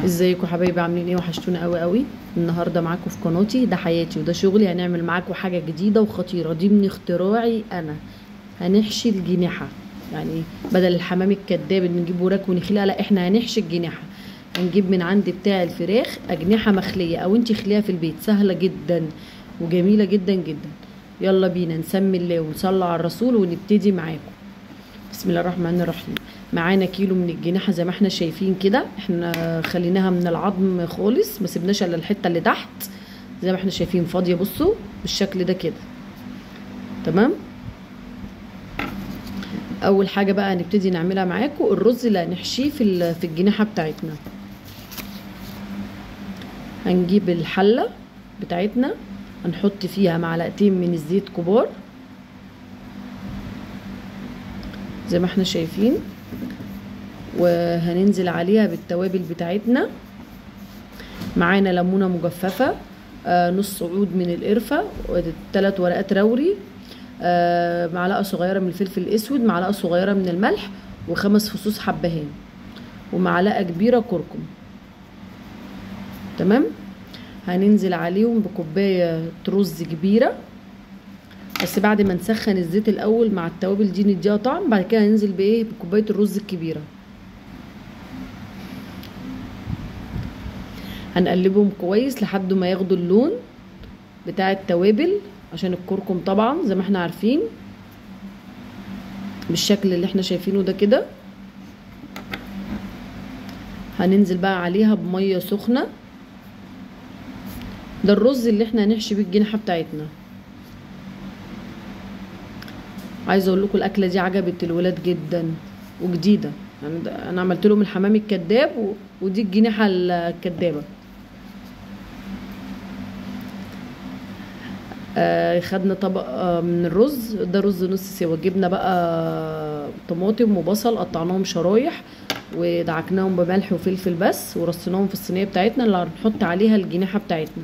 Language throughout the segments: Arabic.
ازيكم حبايبي، عاملين ايه؟ وحشتونا قوي قوي. النهارده معاكم في قناتي ده حياتي وده شغلي. هنعمل معاكم حاجه جديده وخطيره، دي من اختراعي انا. هنحشي الجناحه، يعني بدل الحمام الكداب اللي نجيب وراك ونخليها، لا احنا هنحشي الجناحه. هنجيب من عند بتاع الفراخ اجنحه مخليه، او انتي خليها في البيت، سهله جدا وجميله جدا جدا. يلا بينا نسمي الله ونصلي على الرسول ونبتدي معاكم. بسم الله الرحمن الرحيم. معانا كيلو من الجناحه زي ما احنا شايفين كده، احنا خليناها من العظم خالص، ما سيبناش الا الحته اللي تحت زي ما احنا شايفين فاضيه. بصوا بالشكل ده كده، تمام. اول حاجه بقى هنبتدي نعملها معاكم الرز اللي هنحشيه في الجناحه بتاعتنا. هنجيب الحله بتاعتنا، هنحط فيها معلقتين من الزيت كبار زي ما احنا شايفين، وهننزل عليها بالتوابل بتاعتنا. معانا ليمونه مجففه، نص عود من القرفه، 3 ورقات روري، معلقه صغيره من الفلفل الاسود، معلقه صغيره من الملح، و5 فصوص حبهان، ومعلقه كبيره كركم. تمام. هننزل عليهم بكوبايه رز كبيره، بس بعد ما نسخن الزيت الاول مع التوابل دي نديها طعم. بعد كده هننزل بايه؟ بكوبايه الرز الكبيره. هنقلبهم كويس لحد ما ياخدوا اللون بتاع التوابل، عشان الكركم طبعا زي ما احنا عارفين بالشكل اللي احنا شايفينه ده كده. هننزل بقى عليها بميه سخنه. ده الرز اللي احنا هنحشي بيه الجناحه بتاعتنا. عايزه اقول لكم الاكله دي عجبت الولاد جدا وجديده، يعني انا عملت لهم الحمام الكداب ودي الجناحه الكدابه. خدنا طبق من الرز ده، رز نص سوا. جبنا بقى طماطم وبصل قطعناهم شرايح ودعكناهم بملح وفلفل بس، ورصيناهم في الصينيه بتاعتنا اللي هنحط عليها الجناحه بتاعتنا.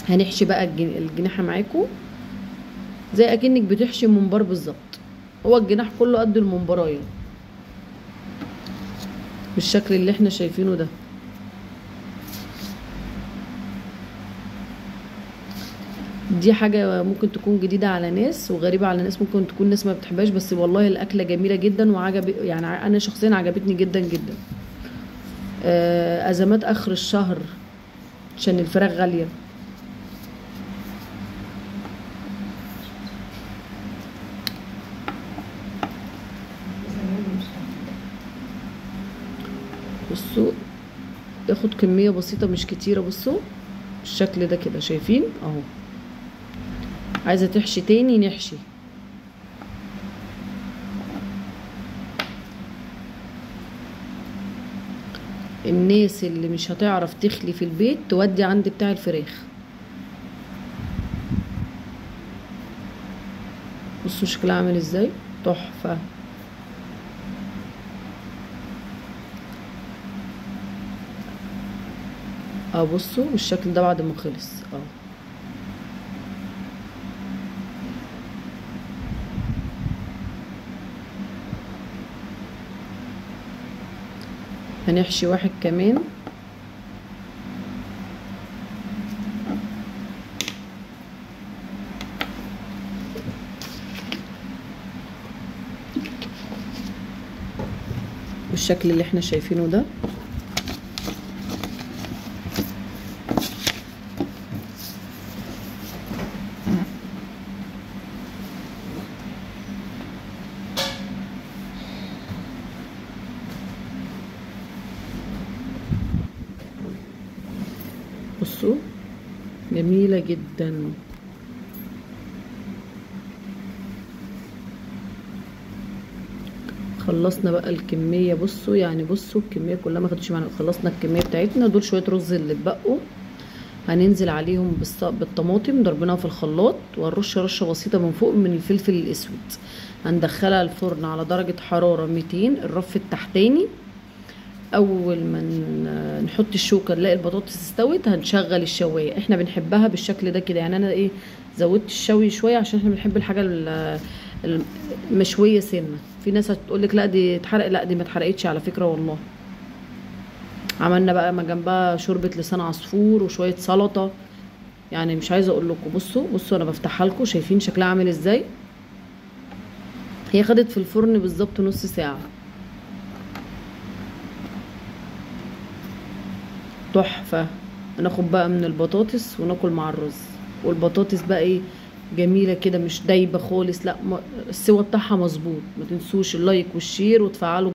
هنحشي بقى الجناحه معاكم زي اكنك بتحشي ممبار بالظبط. هو الجناح كله قد الممبرايه بالشكل اللي احنا شايفينه ده. دي حاجة ممكن تكون جديدة على ناس وغريبة على ناس، ممكن تكون ناس ما بتحبهاش، بس والله الأكلة جميلة جدا يعني أنا شخصيا عجبتني جدا جدا. أزمات آخر الشهر عشان الفراخ غالية. بصوا ياخد كمية بسيطة مش كتيرة. بصوا بالشكل ده كده، شايفين اهو. عايزة تحشي تاني نحشي. الناس اللي مش هتعرف تخلي في البيت تودي عند بتاع الفراخ. بصوا شكلها عامل ازاي، تحفة. بصوا بالشكل ده بعد ما خلص هنحشي واحد كمان. بالشكل اللي احنا شايفينه ده. بصوا جميلة جدا. خلصنا بقى الكمية. بصوا يعني بصوا الكمية كلها ما خدتش معانا. خلصنا الكمية بتاعتنا. دول شوية رز اللي اتبقوا هننزل عليهم بالطماطم ضربناها في الخلاط، وهنرش رشة بسيطة من فوق من الفلفل الاسود. هندخلها الفرن على درجة حرارة 200 الرف التحتاني. اول ما نحط الشوكه نلاقي البطاطس استوت هنشغل الشوايه. احنا بنحبها بالشكل ده كده، يعني انا ايه زودت الشوي شويه عشان احنا بنحب الحاجه المشويه سنه. في ناس هتقولك لا دي اتحرق، لا دي ما اتحرقتش على فكره والله. عملنا بقى ما جنبها شوربة لسان عصفور وشوية سلطة، يعني مش عايزة اقول لكم. بصوا انا بفتحها لكم، شايفين شكلها عامل ازاي؟ هي خدت في الفرن بالظبط نص ساعة. تحفة. ناخد بقى من البطاطس وناكل مع الرز. والبطاطس بقى ايه، جميلة كده، مش دايبة خالص، لا السوا بتاعها مظبوط. ما تنسوش اللايك والشير وتفعلوا